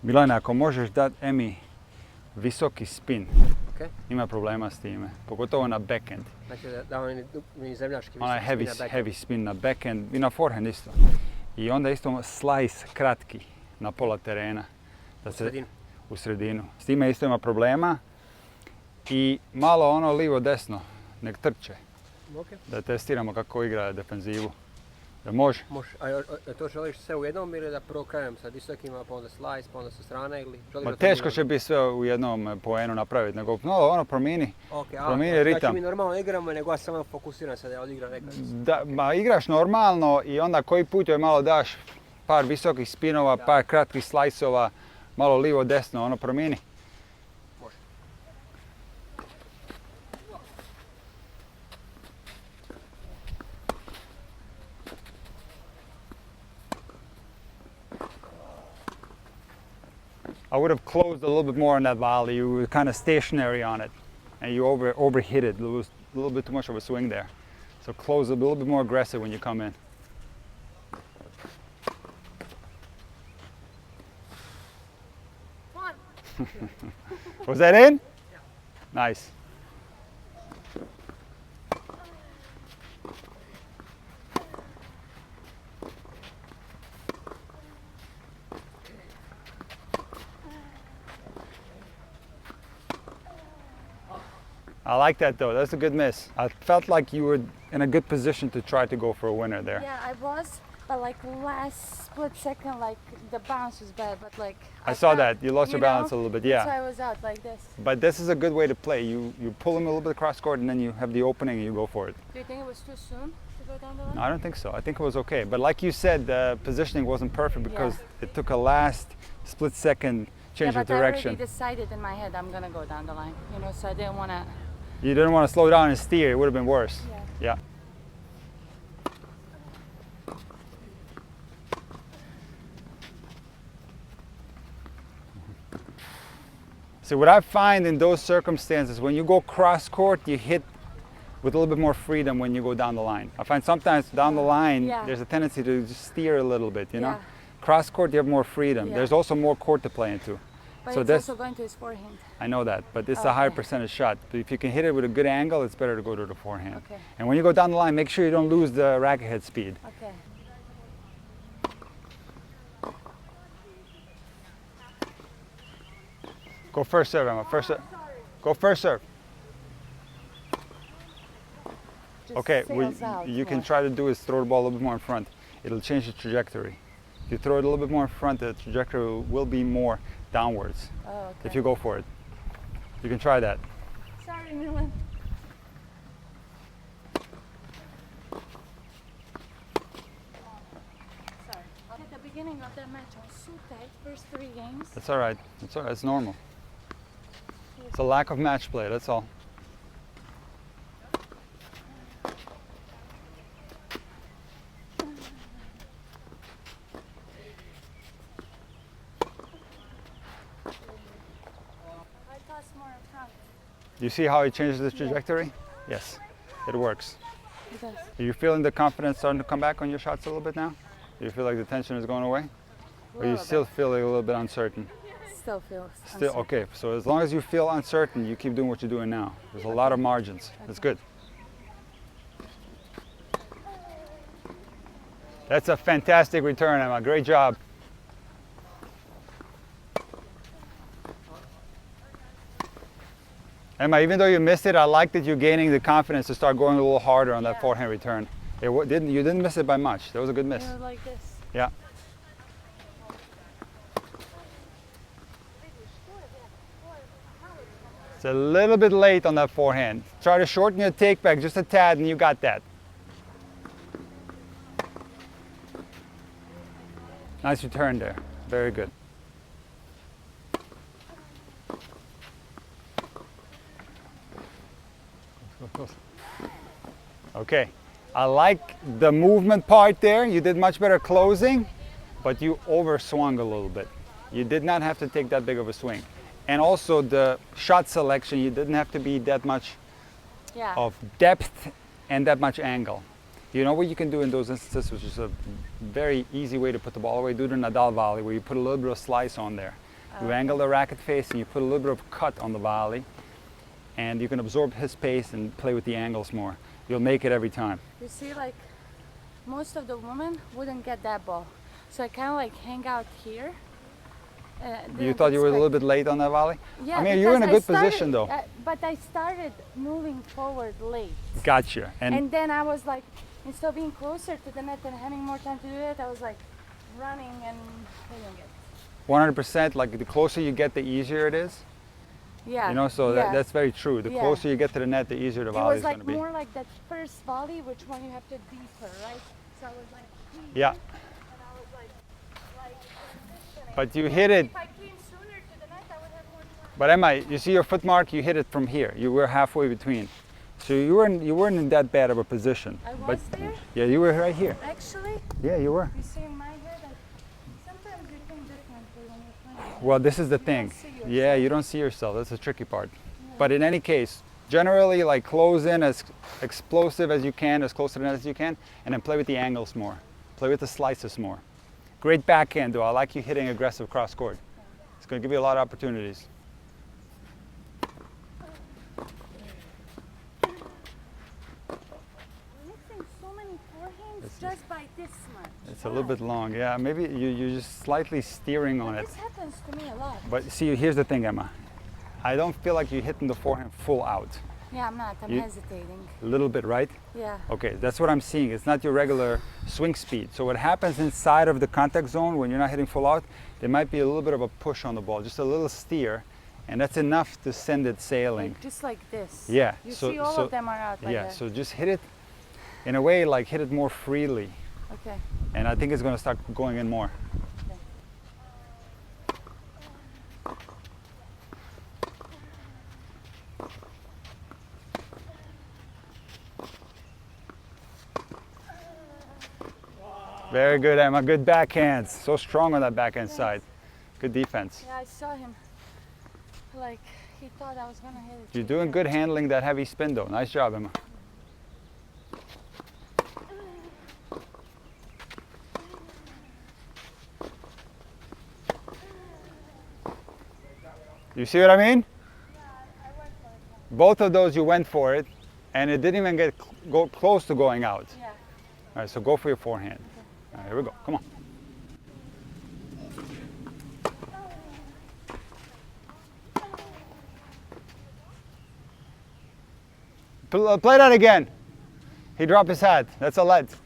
Milana, ako možeš dati Emi visoki spin, Okay. ima problema s time, pogotovo na backhand. Znači da oni zemljaški Onaj heavy spin na backhand i na forehand isto. I onda isto slice kratki na pola terena. Da u sredinu. S time isto ima problema. I malo ono livo desno, nek trče. Okay. Da testiramo kako igra defenzivu. Da može? Može. A to želiš sve u jednom ili da prvo krenem sa visokima, pa onda slice, pa onda sa strane ili želiš da Teško će biti sve u jednom poenu napraviti, nego promijeni ritam. Znači mi normalno igramo, nego ja samo fokusiram se da odigram nekad. Igraš normalno i onda koji put joj malo daš par visokih spinova, par kratkih slajsova, malo livo desno, promijeni. Može. I would have closed a little bit more on that volley. You were kind of stationary on it, and you overhit it. There was a little bit too much of a swing there. So close a little bit more aggressive when you come in. Was that in? Yeah. Nice. I like that though, that's a good miss. I felt like you were in a good position to try to go for a winner there. Yeah, I was, but like last split second, like the bounce was bad, but like... I saw that, you lost your balance a little bit, yeah. That's why I was out like this. But this is a good way to play. You pull him a little bit across court and then you have the opening and you go for it. Do you think it was too soon to go down the line? No, I don't think so. I think it was okay. But like you said, the positioning wasn't perfect because it took a last split second change of direction. I already decided in my head I'm gonna go down the line, so I didn't want to... You didn't want to slow down and steer, it would have been worse. Yeah. So what I find in those circumstances, when you go cross court, you hit with a little bit more freedom when you go down the line. I find sometimes down the line, there's a tendency to just steer a little bit, you know? Cross court, you have more freedom. There's also more court to play into. But so it's also going to his forehand. I know that, but it's a higher percentage shot. But if you can hit it with a good angle, it's better to go to the forehand. Okay. And when you go down the line, make sure you don't lose the racket head speed. Okay. Go first serve, Emma. Go first serve. Just okay, you can try to do is throw the ball a little bit more in front. It'll change the trajectory. If you throw it a little bit more in front, the trajectory will be more downwards. Oh, okay. If you go for it. You can try that. Sorry, Milan. Sorry. At the beginning of that match, I was so tight, first 3 games. That's all right. That's all right. It's normal. It's a lack of match play, that's all. You see how it changes the trajectory? Yes, it works. It does. Are you feeling the confidence starting to come back on your shots a little bit now? Do you feel like the tension is going away? Or you still feeling a little bit uncertain? Still feel uncertain. Okay, so as long as you feel uncertain, you keep doing what you're doing now. There's a lot of margins. That's good. That's a fantastic return, Emma. Great job. Emma, even though you missed it, I like that you're gaining the confidence to start going a little harder on that forehand return. You didn't miss it by much. That was a good miss. Like this. Yeah. It's a little bit late on that forehand. Try to shorten your take back just a tad and you got that. Nice return there. Very good. Okay, I like the movement part there. You did much better closing, but you overswung a little bit. You did not have to take that big of a swing. And also the shot selection, you didn't have to be that much of depth and that much angle. You know what you can do in those instances, which is a very easy way to put the ball away? Do the Nadal volley, where you put a little bit of slice on there. You angle the racket face and you put a little bit of cut on the volley, and you can absorb his pace and play with the angles more. You'll make it every time. You see, like most of the women wouldn't get that ball, so I kind of like hang out here. You thought you were a little bit late on that volley? Yeah, I mean, you were in a because good I started- position though. But I started moving forward late. Gotcha. And then I was like, instead of being closer to the net and having more time to do it, I was like running and hitting it. 100%, like the closer you get, the easier it is. Yeah. You know, so yeah. that's very true. The Yeah. closer you get to the net, the easier the It volley was is like going to be. more like that first volley, which one you have to deeper, right? So I was like, Yeah. and I was like transitioning. But you hit it. If I came sooner to the net, I would have more time. But Emma, you see your foot mark? You hit it from here. You were halfway between. So you weren't in that bad of a position. I But was there? yeah, you were right here. Actually, Yeah, you were. you see in my head, sometimes you think differently when you're playing. Well, this is the You thing. don't see yourself. Yeah, you don't see yourself. That's the tricky part. But in any case, generally like close in as explosive as you can, as close to the net as you can, and then play with the angles more. Play with the slices more. Great backhand though. I like you hitting aggressive cross court. It's going to give you a lot of opportunities. We're missing so many forehands just by this much. It's a little bit long. Yeah, maybe you're just slightly steering on it. This happens to me a lot. But see, here's the thing, Emma. I don't feel like you're hitting the forehand full out. Yeah, I'm not. I'm You- hesitating. A little bit, right? Yeah. Okay, that's what I'm seeing. It's not your regular swing speed. So what happens inside of the contact zone when you're not hitting full out, there might be a little bit of a push on the ball, just a little steer, and that's enough to send it sailing. Like, just like this. Yeah, You so- see all so- of them are out like Yeah, that. so just hit it in a way like hit it more freely, Okay. and I think it's going to start going in more. Very good, Emma. Good backhands. So strong on that backhand side. Good defense. Yeah, I saw him. Like, he thought I was gonna hit it. You're too doing fast. good handling that heavy spin though. Nice job, Emma. You see what I mean? Both of those you went for it, and it didn't even get go close to going out. Yeah. All right, so go for your forehand. All right, here we go. Come on. Play that again. He dropped his hat. That's a lead. What's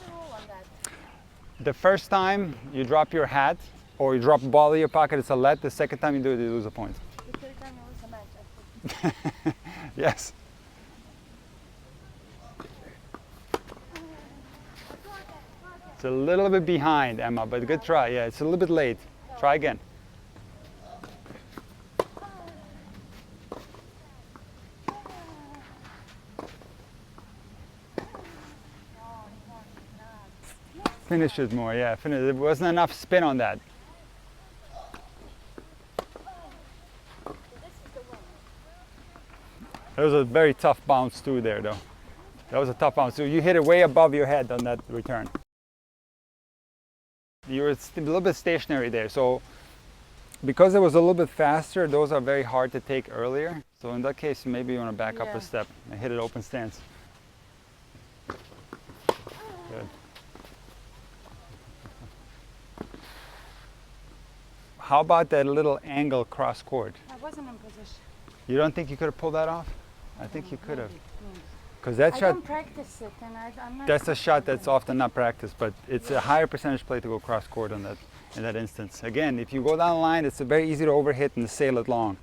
the rule on that? The first time you drop your hat or you drop a ball in your pocket, it's a lead. The second time you do it, you lose a point. The third time you lose a match. I think. Yes. It's a little bit behind, Emma, but good try. Yeah, it's a little bit late. Try again. Finish it more, yeah. Finish. There wasn't enough spin on that. That was a very tough bounce too there though. That was a tough bounce. So you hit it way above your head on that return. You were a little bit stationary there. So because it was a little bit faster, those are very hard to take earlier. So in that case, maybe you want to back up Yeah. a step and hit it open stance. Good. How about that little angle cross court? I wasn't in position. You don't think you could have pulled that off? I think you could have. Maybe. Because that I shot, don't practice it, and I'm not. that's a shot that's confident. often not practiced, but it's a higher percentage play to go cross court on that, in that instance. Again, if you go down the line, it's very easy to overhit and sail it long.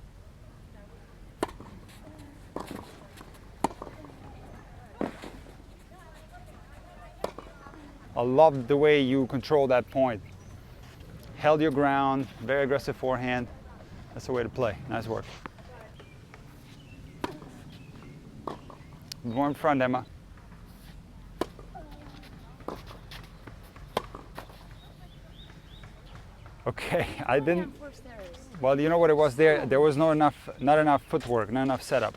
I love the way you control that point. Held your ground, very aggressive forehand. That's the way to play. Nice work. More in front, Emma. Okay, I didn't. First errors. Well, you know what it was there? There was not enough footwork, not enough setup.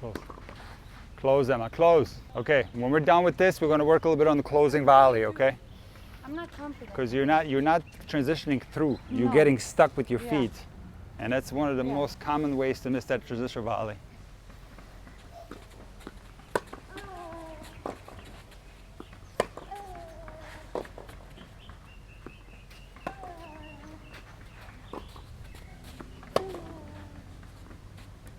Close. Close, Emma, close. Okay, when we're done with this, we're going to work a little bit on the closing volley, okay? I'm not confident. Because you're not transitioning through. You're No. getting stuck with your Yeah. feet. And that's one of the Yeah. most common ways to miss that transition volley.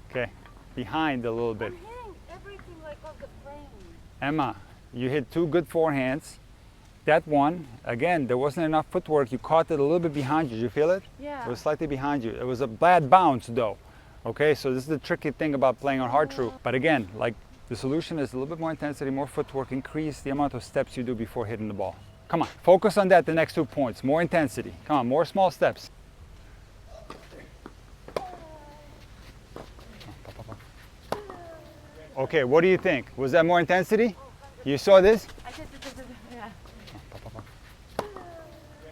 Okay, behind a little bit. I'm hitting everything like off the frame. Emma, you hit 2 good forehands. That one, again, there wasn't enough footwork. You caught it a little bit behind you. Did you feel it? Yeah. It was slightly behind you. It was a bad bounce though. Okay, so this is the tricky thing about playing on hard true. But again, like the solution is a little bit more intensity, more footwork, increase the amount of steps you do before hitting the ball. Come on, focus on that the next 2 points. More intensity. Come on, more small steps. Okay, what do you think? Was that more intensity? You saw this? I did, yeah.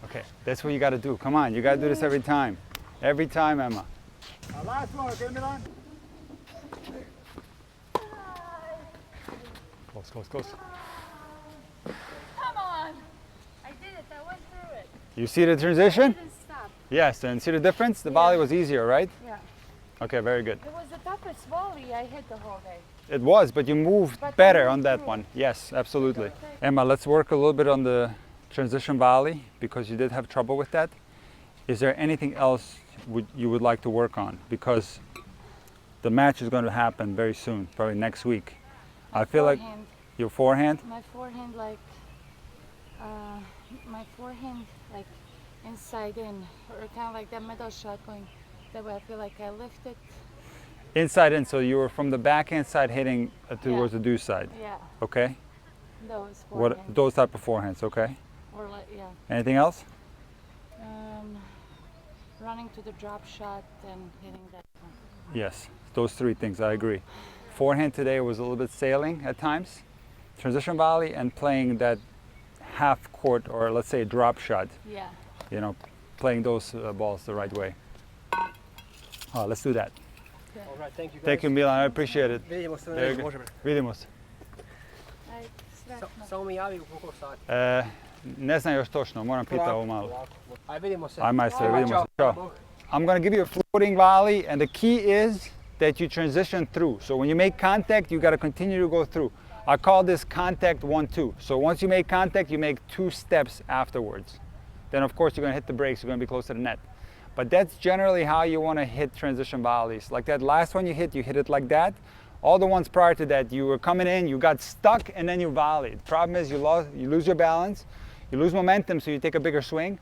Okay, that's what you got to do. Come on, you got to do this every time. Every time, Emma. Last one, okay, Milan? Close, close, close. Come on. I did it. I went through it. You see the I transition? didn't stop. Yes, and see the difference? The volley was easier, right? Yeah. Okay, very good. It was the toughest volley I hit the whole day. It was, but you moved But I better moved on that through. one. Yes, absolutely. Okay. Emma, let's work a little bit on the transition volley because you did have trouble with that. Is there anything else you would like to work on? Because the match is going to happen very soon, probably next week. I feel like Forehand. your forehand, My forehand like inside in, or kind of like that middle shot going that way. I feel like I lifted. inside in, so you were from the backhand side hitting towards Yeah. the deuce side. Yeah, Okay? those What forehand. those type of forehands, okay? Or like, yeah. Anything else? Running to the drop shot and hitting that one. Yes, those 3 things, I agree. Forehand today was a little bit sailing at times. Transition volley and playing that half court or let's say drop shot, Yeah. you know, playing those balls the right way. Let's do that. All right, thank you guys. Thank you, Milan, I appreciate it. Vidimo se na Very neku, good. možemo. Vidimo se. Aj, sretno. Samo mi javi u koliko sati. Ne znam još točno, moram pitati ovo malo. Polako. Aj, vidimo se. Aj majstore, Aj, vidimo se. čao. Ćao. I'm going to give you a floating volley, and the key is that you transition through. So when you make contact, you got to continue to go through. I call this contact 1-2. So once you make contact, you make 2 steps afterwards. Then of course you're going to hit the brakes, you're going to be close to the net. But that's generally how you want to hit transition volleys. Like that last one you hit it like that. All the ones prior to that, you were coming in, you got stuck, and then you volleyed. Problem is you lose your balance, you lose momentum, so you take a bigger swing,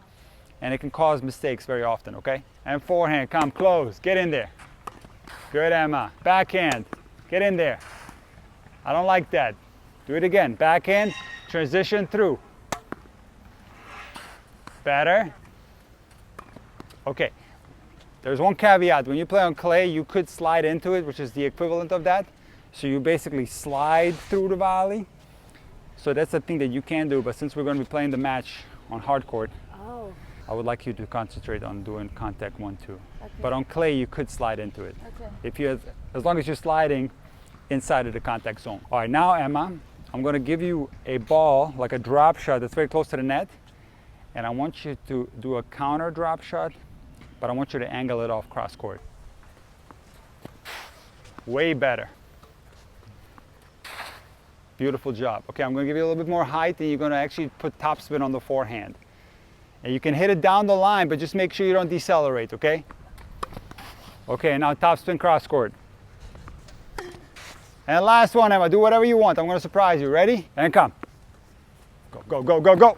and it can cause mistakes very often, okay? And forehand, come close, get in there. Good, Emma. Backhand, get in there. I don't like that. Do it again. Backhand, transition through. Better. Okay. There's one caveat. When you play on clay, you could slide into it, which is the equivalent of that. So you basically slide through the volley. So that's a thing that you can do, but since we're going to be playing the match on hard court, Oh, I would like you to concentrate on doing contact 1-2. okay. But on clay, you could slide into it. Okay. If you, as long as you're sliding inside of the contact zone. All right, now Emma, I'm going to give you a ball, like a drop shot that's very close to the net, and I want you to do a counter drop shot, but I want you to angle it off cross court. Way better. Beautiful job. Okay, I'm going to give you a little bit more height, and you're going to actually put topspin on the forehand. And you can hit it down the line, but just make sure you don't decelerate, okay? Okay, now topspin cross court. And last one, Emma, do whatever you want. I'm going to surprise you. Ready? And come. Go, go, go, go, go.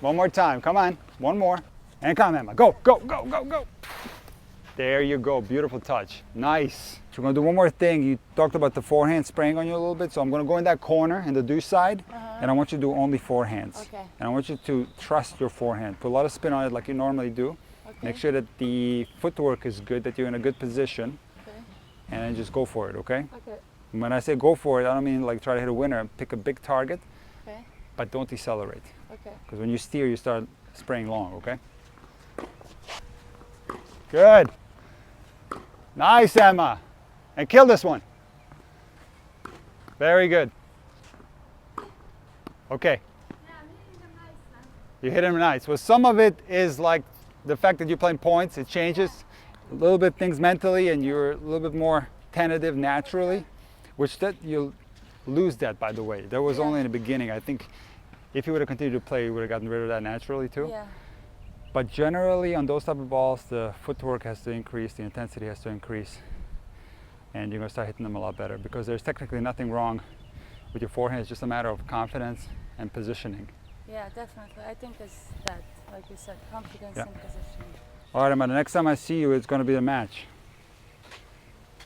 One more time. Come on. One more. And come, Emma. Go, go, go, go, go. There you go. Beautiful touch. Nice. So we're going to do one more thing. You talked about the forehand spraying on you a little bit. So I'm going to go in that corner in the deuce side. And I want you to do only forehands. Okay. And I want you to trust your forehand. Put a lot of spin on it like you normally do. Okay. Make sure that the footwork is good, that you're in a good position. Okay. And then just go for it, okay? Okay. When I say go for it, I don't mean like try to hit a winner. Pick a big target, Okay. but don't decelerate. Okay. Because when you steer, you start spraying long, okay? Good. Nice, Emma. And kill this one. Very good. Okay. Yeah, I'm hitting them nice now. You hit him nice. Well, some of it is like the fact that you're playing points, it changes a little bit things mentally and you're a little bit more tentative naturally, which that you'll lose that, by the way. That was Yeah. only in the beginning. I think if you would have continued to play, you would have gotten rid of that naturally too. Yeah. But generally on those type of balls, the footwork has to increase, the intensity has to increase, and you're gonna start hitting them a lot better because there's technically nothing wrong with your forehand. It's just a matter of confidence and positioning. Yeah, definitely. I think it's that, like you said, confidence Yeah. and positioning. All right, Emma, the next time I see you, it's gonna be a match.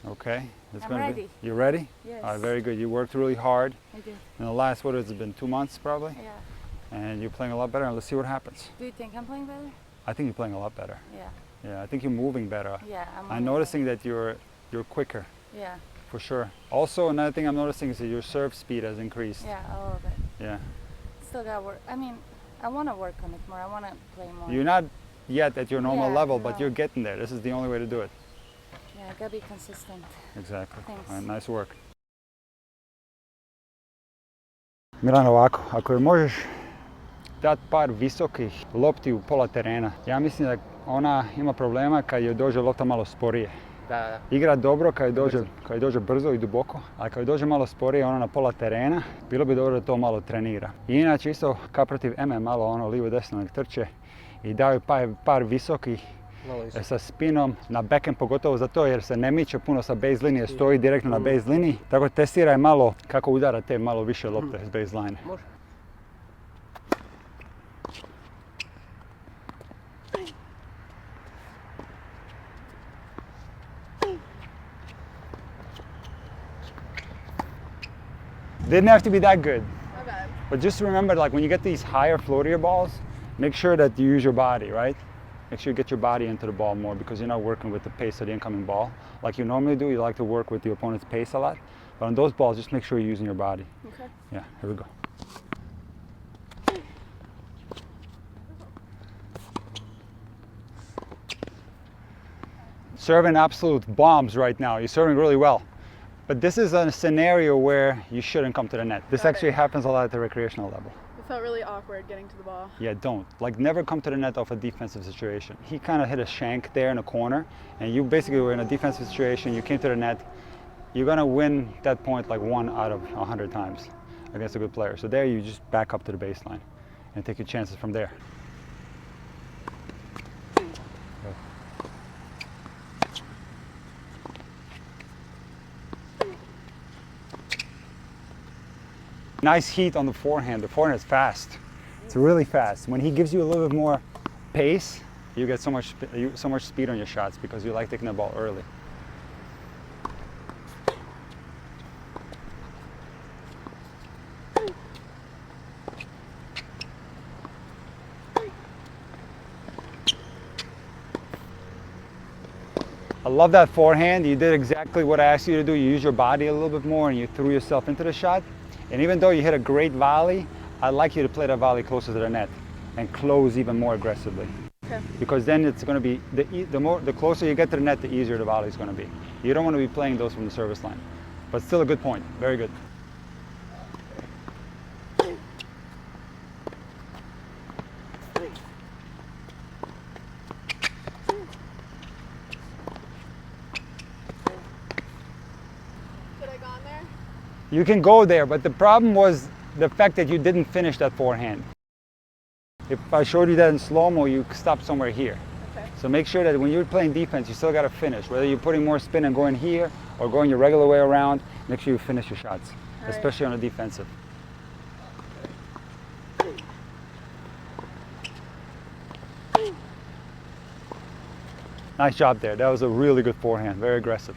Okay? It's I'm gonna ready. Be, you ready? Yes. All right, very good. You worked really hard I do. in the last, what has it been, 2 months probably? Yeah. And you're playing a lot better, and let's see what happens. Do you think I'm playing better? I think you're playing a lot better. Yeah. Yeah, I think you're moving better. Yeah, I'm noticing that you're quicker, Yeah. for sure. Also, another thing I'm noticing is that your serve speed has increased. Yeah, a little bit. Yeah. Still got work. I mean, I want to work on it more. I want to play more. You're not yet at your normal Yeah, level, but no. you're getting there. This is the only way to do it. Yeah, I gotta be consistent. Exactly. Thanks. All right, nice work. Milan, ovako, ako je možeš dati par visokih lopti u pola terena, ja mislim da ona ima problema kad joj dođe lopta malo sporije. Da. Igra dobro kad joj dođe brzo i duboko, a kad joj dođe malo sporije ona na pola terena, bilo bi dobro da to malo trenira. I inače isto kao protiv Eme malo ono lijevo desno nek trče i daju par visokih Malo više. sa spinom na backhand, pogotovo zato jer se ne miče puno sa base linije, stoji direktno na base liniji, tako testiraj malo kako udara te malo više lopte s base line. Može. Didn't have to be that good, My bad. but just remember, like when you get these higher floatier balls, make sure that you use your body, right? Make sure you get your body into the ball more because you're not working with the pace of the incoming ball. Like you normally do, you like to work with the opponent's pace a lot. But on those balls, just make sure you're using your body. Okay. Yeah, here we go. Serving absolute bombs right now. You're serving really well. But this is a scenario where you shouldn't come to the net. This Got it. actually happens a lot at the recreational level. It felt really awkward getting to the ball. Yeah, don't. Like never come to the net off a defensive situation. He kind of hit a shank there in the corner, and you basically were in a defensive situation, you came to the net, you're gonna win that point like 1 out of 100 times against a good player. So there you just back up to the baseline and take your chances from there. Nice heat on the forehand. The forehand is fast. It's really fast. When he gives you a little bit more pace, you get so much speed on your shots because you like taking the ball early. I love that forehand. You did exactly what I asked you to do. You used your body a little bit more and you threw yourself into the shot. And even though you hit a great volley, I'd like you to play that volley closer to the net and close even more aggressively. Okay. Because then it's going to be, the closer you get to the net, the easier the volley is going to be. You don't want to be playing those from the service line. But still a good point. Very good. Could I gone there? You can go there, but the problem was the fact that you didn't finish that forehand. If I showed you that in slow-mo, you stopped somewhere here. Okay. So make sure that when you're playing defense, you still got to finish. Whether you're putting more spin and going here or going your regular way around, make sure you finish your shots, All right. especially on the defensive. Nice job there. That was a really good forehand, very aggressive.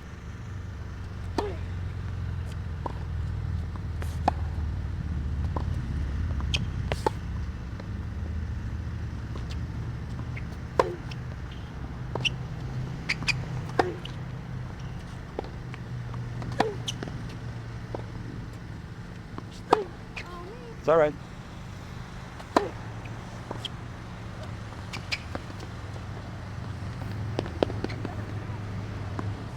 It's all right.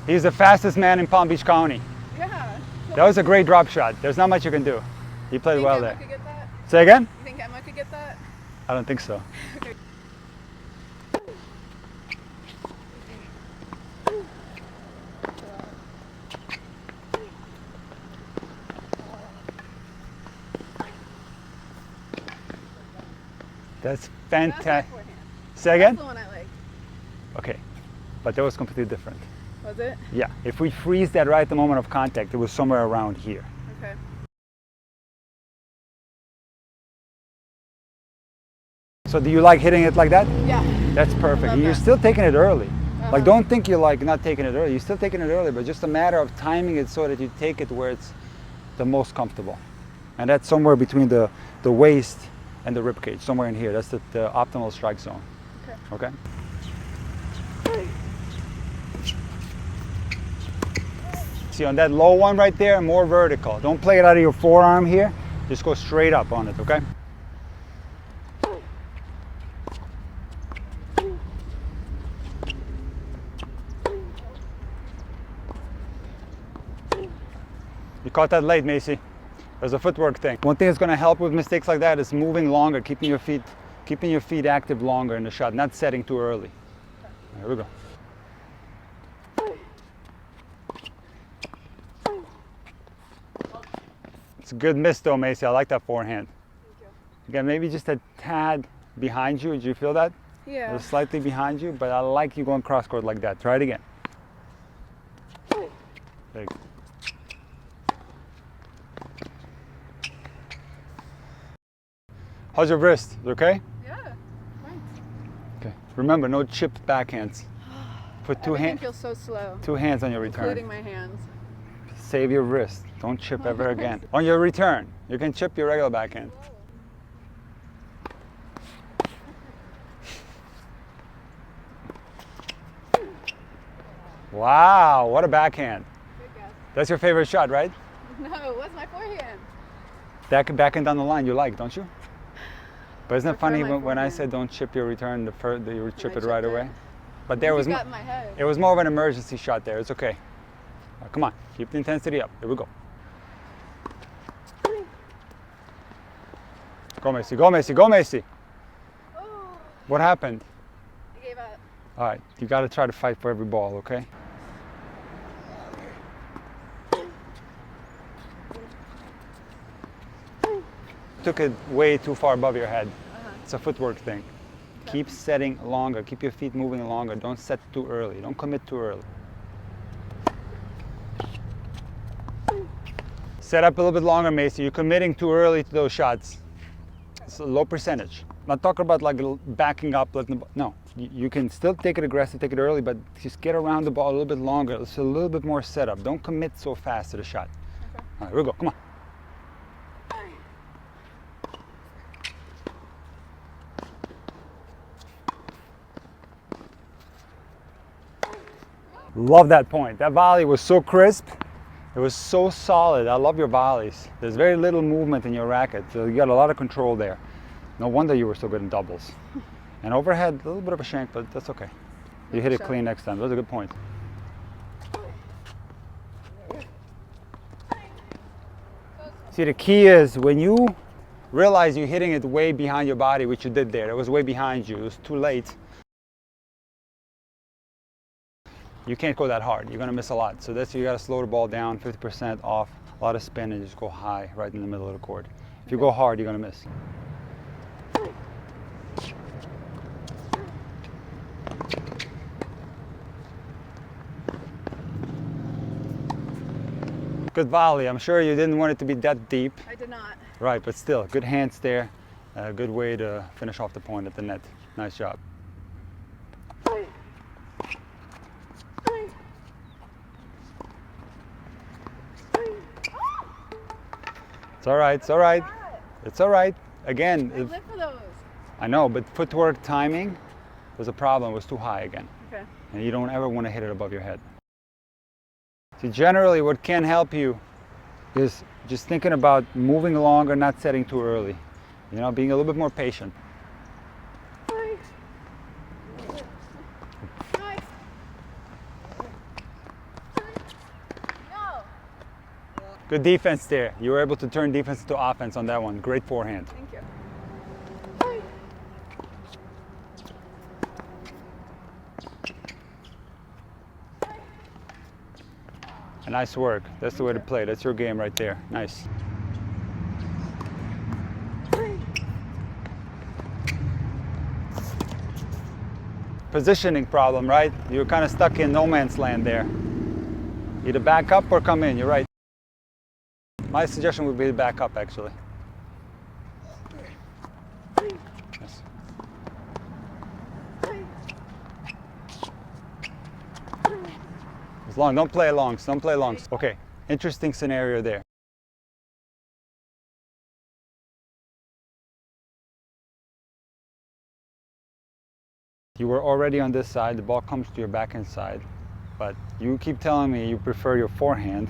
He's the fastest man in Palm Beach County. Yeah. That was a great drop shot. There's not much you can do. You played Think well Emma there. could get that? Say again? You think Emma could get that? I don't think so. That's That's my fantastic. forehand. Say again? That's the one I like. Okay, but that was completely different. Was it? Yeah, if we freeze that right at the moment of contact, it was somewhere around here. Okay. So do you like hitting it like that? Yeah. That's perfect. Love You're that. still taking it early. Uh-huh. Like, don't think you're like not taking it early. You're still taking it early, but just a matter of timing it so that you take it where it's the most comfortable. And that's somewhere between the waist and the rib cage, somewhere in here. That's the optimal strike zone. Okay. Okay? See, on that low one right there, more vertical. Don't play it out of your forearm here. Just go straight up on it, okay? You caught that late, Maci. There's a footwork thing. One thing that's going to help with mistakes like that is moving longer, keeping your feet active longer in the shot, not setting too early. Here we go. It's a good miss though, Maci. I like that forehand. Thank you. Again, maybe just a tad behind you. Did you feel that? Yeah. Just slightly behind you, but I like you going cross court like that. Try it again. There you go. How's your wrist? Is it okay? Yeah. Fine. Okay. Remember, no chipped backhands. Put Everything feels so slow. two hands on your Including return. my hands. Save your wrist. Don't chip ever again. On your return, you can chip your regular backhand. Wow, what a backhand. Good guess. That's your favorite shot, right? No, what's my forehand? That backhand down the line you like, don't you? But isn't it Prefer funny my when I forehand. said don't chip your return, you chip it chipped right it. away? But there was You got in my head. it was more of an emergency shot there. It's okay. Come on, keep the intensity up. Here we go. Go Maci, go Maci, go Maci. Oh, What happened? I gave up. All right, you got to try to fight for every ball, okay? Took it way too far above your head. It's a footwork thing. Keep setting longer. Keep your feet moving longer. Don't set too early. Don't commit too early. Set up a little bit longer, Maci. You're committing too early to those shots. It's a low percentage. I'm not talking about like backing up. No, you can still take it aggressive, take it early, but just get around the ball a little bit longer. It's a little bit more setup. Don't commit so fast to the shot. Okay. All right, here we go. Come on. Love that point. That volley was so crisp. It was so solid. I love your volleys. There's very little movement in your racket, so you got a lot of control there. No wonder you were so good in doubles. And overhead, a little bit of a shank, but that's okay. You hit it clean next time. That was a good point. See, the key is when you realize you're hitting it way behind your body, which you did there. It was way behind you. It was too late. You can't go that hard. You're going to miss a lot. So that's you got to slow the ball down, 50% off, a lot of spin, and just go high right in the middle of the court. If you go hard, you're going to miss. Good volley. I'm sure you didn't want it to be that deep. I did not. Right, but still, good hands there. A good way to finish off the point at the net. Nice job. It's all right, it's all right. It's all right. Again, I live for those. I know, but footwork timing was a problem. It was too high again. Okay. And you don't ever want to hit it above your head. See, generally what can help you is just thinking about moving longer, not setting too early. You know, being a little bit more patient. No. Good defense there. You were able to turn defense to offense on that one. Great forehand. Thank you. Nice work. That's the way to play. That's your game right there. Nice. Positioning problem, right? You're kind of stuck in no man's land there. Either back up or come in. You're right. My suggestion would be to back up, actually. Yes. It's long. Don't play longs. Don't play longs. Okay. Interesting scenario there. You were already on this side. The ball comes to your backhand side, but you keep telling me you prefer your forehand,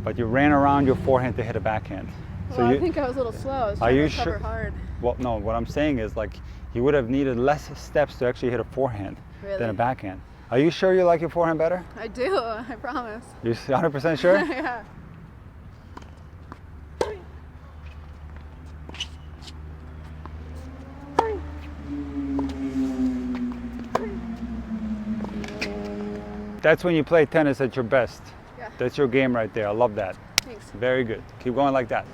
but you ran around your forehand to hit a backhand. Well, I think I was a little slow. I was trying to recover hard. Well, no. What I'm saying is, like, you would have needed less steps to actually hit a forehand than a backhand. Are you sure you like your forehand better? I do, I promise. You're 100% sure? Yeah. That's when you play tennis at your best. Yeah. That's your game right there. I love that. Thanks. Very good. Keep going like that.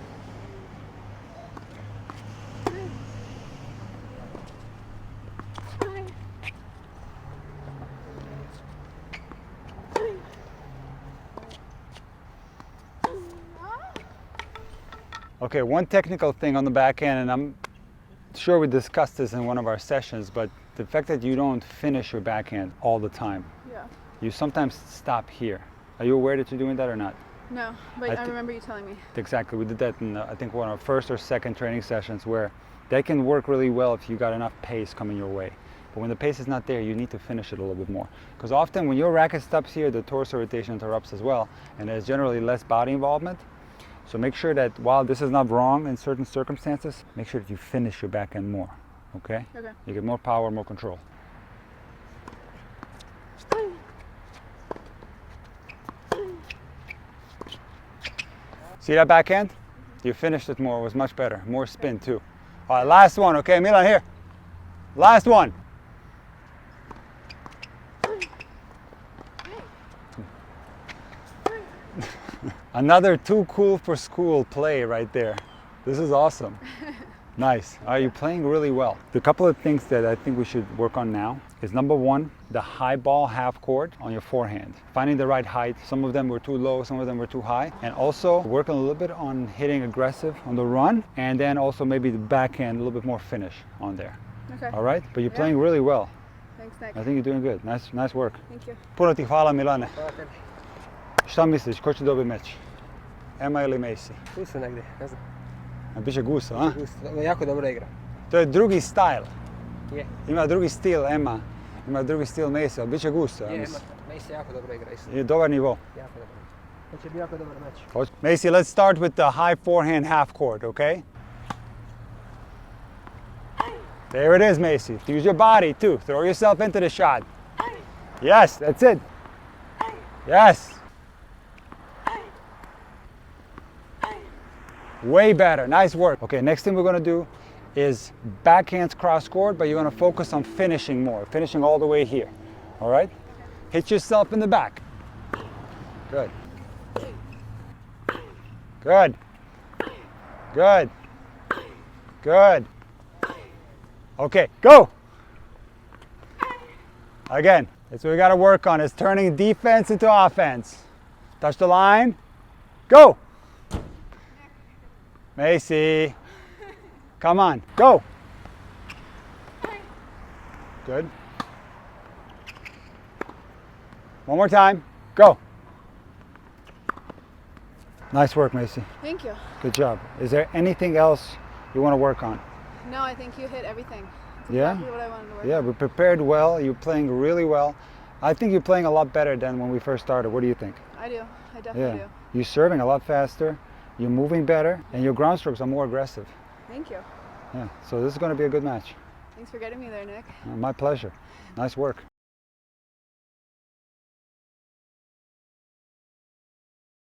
Okay, one technical thing on the backhand, and I'm sure we discussed this in one of our sessions, but the fact that you don't finish your backhand all the time. Yeah. You sometimes stop here. Are you aware that you're doing that or not? No, but I remember you telling me. Exactly. We did that in, I think, one of our first or second training sessions, where that can work really well if you got enough pace coming your way. But when the pace is not there, you need to finish it a little bit more. Because often when your racket stops here, the torso rotation interrupts as well, and there's generally less body involvement. So make sure that while this is not wrong in certain circumstances, make sure that you finish your backhand more, okay? Okay. You get more power, more control. See that backhand? You finished it more, it was much better. More spin too. All right, last one, okay, Milan, here. Last one. Another too cool for school play right there. This is awesome. Nice. Are you playing really well? The couple of things that I think we should work on now is, number one, the high ball half court on your forehand. Finding the right height. Some of them were too low, some of them were too high. And also working a little bit on hitting aggressive on the run, and then also maybe the backhand, a little bit more finish on there. Okay. All right? But you're playing really well. Thanks, Nick. I think you're doing good. Nice work. Thank you. Puno ti hvala, Milane. Hvala tebi. Šta misliš, ko će dobiti meč? Ema ili Maci? Tu su negdje, ne znam. A biće gusto, a? Jako dobro igra. To je drugi stil. Je. Ima drugi stil Ema, ima drugi stil Maci, ali biće gusto. Ja Je, mislim. Maci jako dobro igra isto. Je dobar nivo. Jako dobro. To će biti jako dobar meč. Maci, let's start with the high forehand half court, okay? There it is, Maci. Use your body too. Throw yourself into the shot. Yes, that's it. Yes. Way better. Nice work. Okay, next thing we're going to do is backhands cross court, but you're going to focus on finishing more, finishing all the way here. All right? Hit yourself in the back. Good. Good. Good. Good. Okay, go. Again, that's what we got to work on, is turning defense into offense. Touch the line. Go. Maci, come on, go. Good. One more time, go. Nice work, Maci. Thank you. Good job. Is there anything else you want to work on? No, I think you hit everything. That's Yeah? exactly what I wanted to work Yeah, on. we prepared well. You're playing really well. I think you're playing a lot better than when we first started. What do you think? I do. I definitely do. You're serving a lot faster. You're moving better, and your ground strokes are more aggressive. Thank you. Yeah, so this is going to be a good match. Thanks for getting me there, Nick. My pleasure. Nice work.